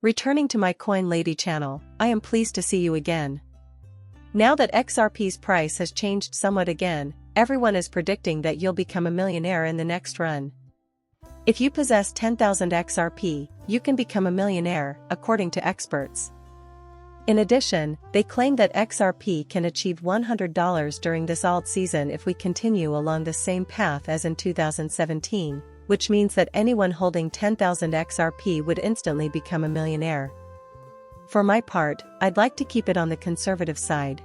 Returning to my Coin Lady channel, I am pleased to see you again. Now that XRP's price has changed somewhat again, everyone is predicting that you'll become a millionaire in the next run. If you possess 10,000 XRP, you can become a millionaire, according to experts. In addition, they claim that XRP can achieve $100 during this alt season if we continue along the same path as in 2017, which means that anyone holding 10,000 XRP would instantly become a millionaire. For my part, I'd like to keep it on the conservative side.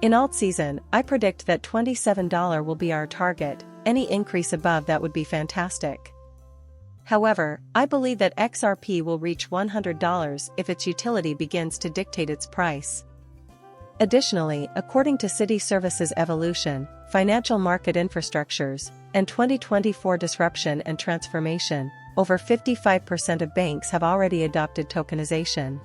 In alt season, I predict that $27 will be our target. Any increase above that would be fantastic. However, I believe that XRP will reach $100 if its utility begins to dictate its price. Additionally, according to City Services Evolution, Financial Market Infrastructures, and 2024 Disruption and Transformation, over 55% of banks have already adopted tokenization.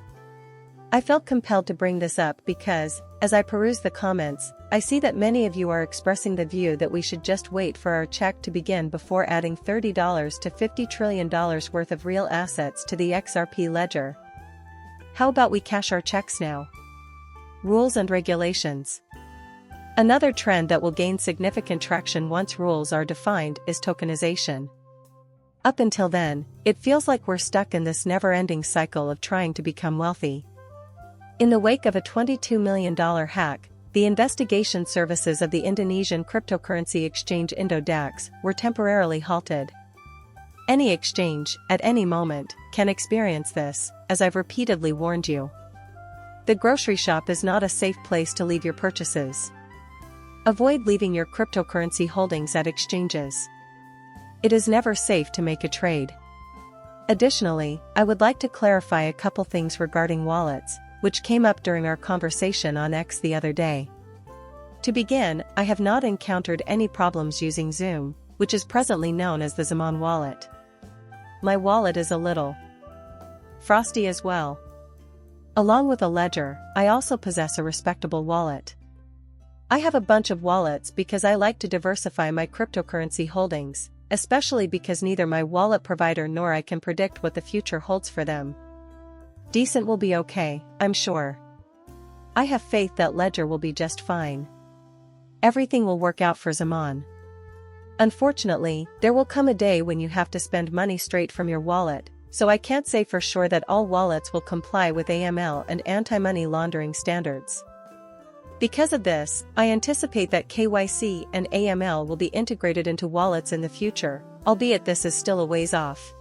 I felt compelled to bring this up because, as I peruse the comments, I see that many of you are expressing the view that we should just wait for our check to begin before adding $30 to $50 trillion worth of real assets to the XRP ledger. How about we cash our checks now? Rules and regulations. Another trend that will gain significant traction once rules are defined is tokenization. Up until then, it feels like we're stuck in this never-ending cycle of trying to become wealthy. In the wake of a $22 million hack, the investigation services of the Indonesian cryptocurrency exchange Indodax were temporarily halted. Any exchange, at any moment, can experience this, as I've repeatedly warned you. The grocery shop is not a safe place to leave your purchases. Avoid leaving your cryptocurrency holdings at exchanges. It is never safe to make a trade. Additionally, I would like to clarify a couple things regarding wallets, which came up during our conversation on X the other day. To begin, I have not encountered any problems using Zoom, which is presently known as the Zaman wallet. My wallet is a little frosty as well. Along with a ledger, I also possess a respectable wallet. I have a bunch of wallets because I like to diversify my cryptocurrency holdings, especially because neither my wallet provider nor I can predict what the future holds for them. Decent will be okay, I'm sure. I have faith that Ledger will be just fine. Everything will work out for Zaman. Unfortunately, there will come a day when you have to spend money straight from your wallet, so I can't say for sure that all wallets will comply with AML and anti-money laundering standards. Because of this, I anticipate that KYC and AML will be integrated into wallets in the future, albeit this is still a ways off.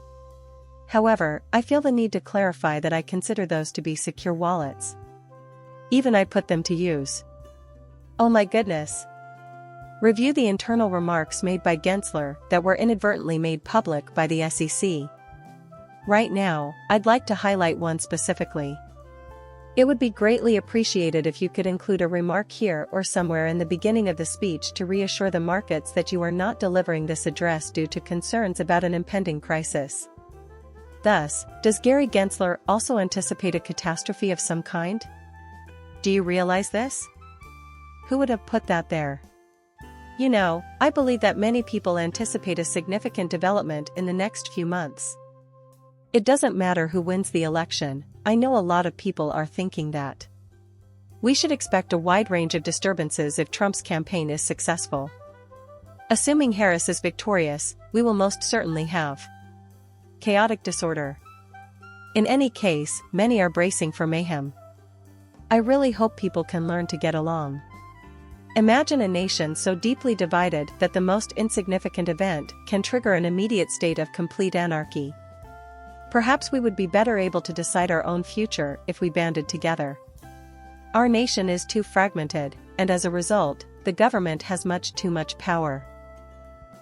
However, I feel the need to clarify that I consider those to be secure wallets. Even I put them to use. Oh my goodness. Review the internal remarks made by Gensler that were inadvertently made public by the SEC. Right now, I'd like to highlight one specifically. It would be greatly appreciated if you could include a remark here or somewhere in the beginning of the speech to reassure the markets that you are not delivering this address due to concerns about an impending crisis. Thus, does Gary Gensler also anticipate a catastrophe of some kind? Do you realize this? Who would have put that there? You know, I believe that many people anticipate a significant development in the next few months. It doesn't matter who wins the election, I know a lot of people are thinking that. We should expect a wide range of disturbances if Trump's campaign is successful. Assuming Harris is victorious, we will most certainly have chaotic disorder. In any case, many are bracing for mayhem. I really hope people can learn to get along. Imagine a nation so deeply divided that the most insignificant event can trigger an immediate state of complete anarchy. Perhaps we would be better able to decide our own future if we banded together. Our nation is too fragmented, and as a result, the government has much too much power.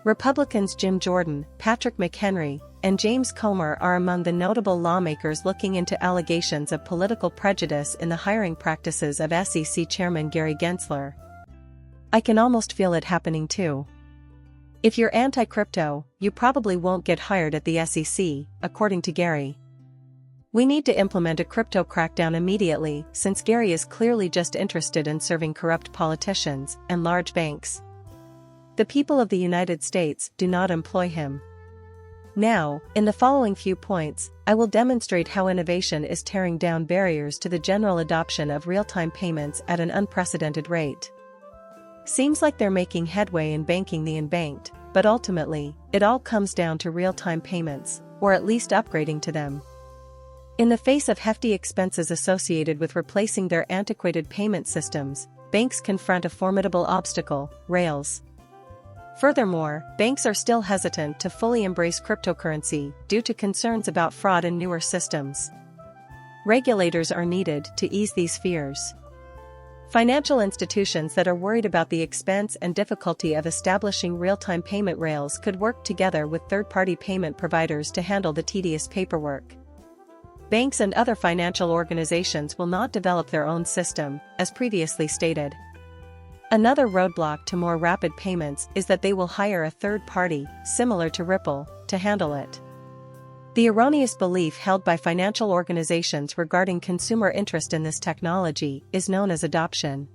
Republicans Jim Jordan, Patrick McHenry, and James Comer are among the notable lawmakers looking into allegations of political prejudice in the hiring practices of SEC Chairman Gary Gensler. I can almost feel it happening too. If you're anti-crypto, you probably won't get hired at the SEC, according to Gary. We need to implement a crypto crackdown immediately, since Gary is clearly just interested in serving corrupt politicians and large banks. The people of the United States do not employ him. Now, in the following few points, I will demonstrate how innovation is tearing down barriers to the general adoption of real-time payments at an unprecedented rate. Seems like they're making headway in banking the unbanked, but ultimately, it all comes down to real-time payments, or at least upgrading to them. In the face of hefty expenses associated with replacing their antiquated payment systems, banks confront a formidable obstacle: rails. Furthermore, banks are still hesitant to fully embrace cryptocurrency due to concerns about fraud in newer systems. Regulators are needed to ease these fears. Financial institutions that are worried about the expense and difficulty of establishing real-time payment rails could work together with third-party payment providers to handle the tedious paperwork. Banks and other financial organizations will not develop their own system, as previously stated. Another roadblock to more rapid payments is that they will hire a third party, similar to Ripple, to handle it. The erroneous belief held by financial organizations regarding consumer interest in this technology is known as adoption.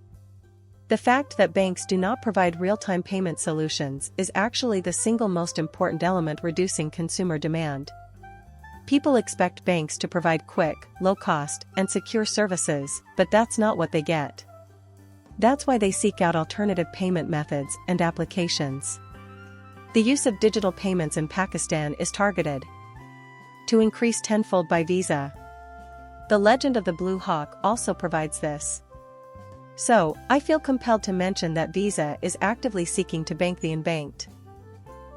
The fact that banks do not provide real-time payment solutions is actually the single most important element reducing consumer demand. People expect banks to provide quick, low-cost, and secure services, but that's not what they get. That's why they seek out alternative payment methods and applications. The use of digital payments in Pakistan is targeted to increase tenfold by Visa. The legend of the Blue Hawk also provides this. So, I feel compelled to mention that Visa is actively seeking to bank the unbanked.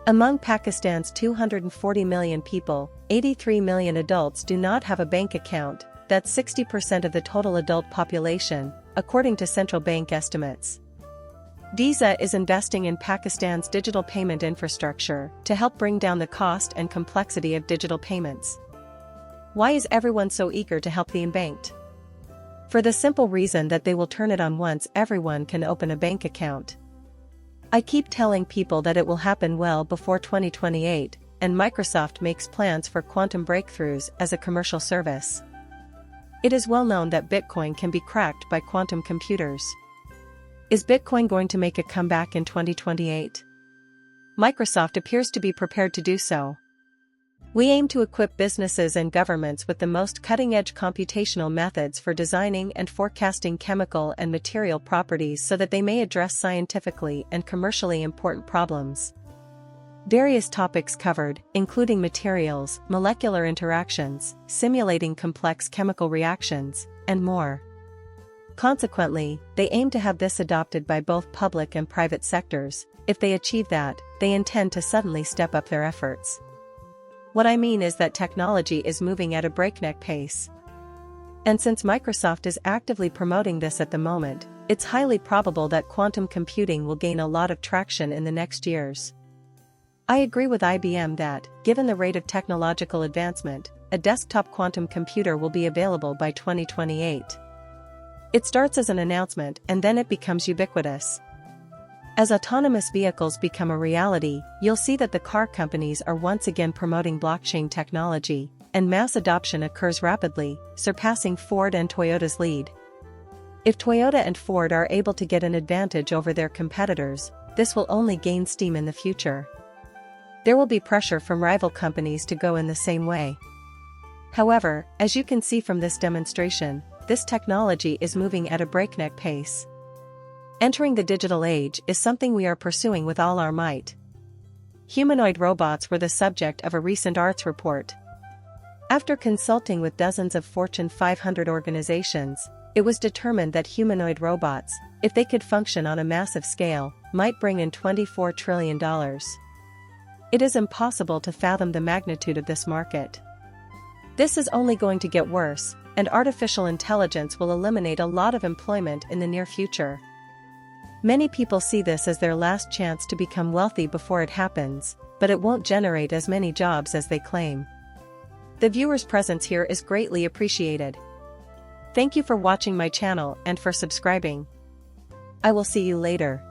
Among Pakistan's 240 million people, 83 million adults do not have a bank account. That's 60% of the total adult population, according to central bank estimates. Visa is investing in Pakistan's digital payment infrastructure to help bring down the cost and complexity of digital payments. Why is everyone so eager to help the unbanked? For the simple reason that they will turn it on once everyone can open a bank account. I keep telling people that it will happen well before 2028, and Microsoft makes plans for quantum breakthroughs as a commercial service. It is well known that Bitcoin can be cracked by quantum computers. Is Bitcoin going to make a comeback in 2028? Microsoft appears to be prepared to do so. We aim to equip businesses and governments with the most cutting-edge computational methods for designing and forecasting chemical and material properties so that they may address scientifically and commercially important problems. Various topics covered, including materials, molecular interactions, simulating complex chemical reactions, and more. Consequently, they aim to have this adopted by both public and private sectors. If they achieve that, they intend to suddenly step up their efforts. What I mean is that technology is moving at a breakneck pace. And since Microsoft is actively promoting this at the moment, it's highly probable that quantum computing will gain a lot of traction in the next years. I agree with IBM that, given the rate of technological advancement, a desktop quantum computer will be available by 2028. It starts as an announcement and then it becomes ubiquitous. As autonomous vehicles become a reality, you'll see that the car companies are once again promoting blockchain technology, and mass adoption occurs rapidly, surpassing Ford and Toyota's lead. If Toyota and Ford are able to get an advantage over their competitors, this will only gain steam in the future. There will be pressure from rival companies to go in the same way. However, as you can see from this demonstration, this technology is moving at a breakneck pace. Entering the digital age is something we are pursuing with all our might. Humanoid robots were the subject of a recent arts report. After consulting with dozens of Fortune 500 organizations, it was determined that humanoid robots, if they could function on a massive scale, might bring in $24 trillion. It is impossible to fathom the magnitude of this market. This is only going to get worse, and artificial intelligence will eliminate a lot of employment in the near future. Many people see this as their last chance to become wealthy before it happens, but it won't generate as many jobs as they claim. The viewer's presence here is greatly appreciated. Thank you for watching my channel and for subscribing. I will see you later.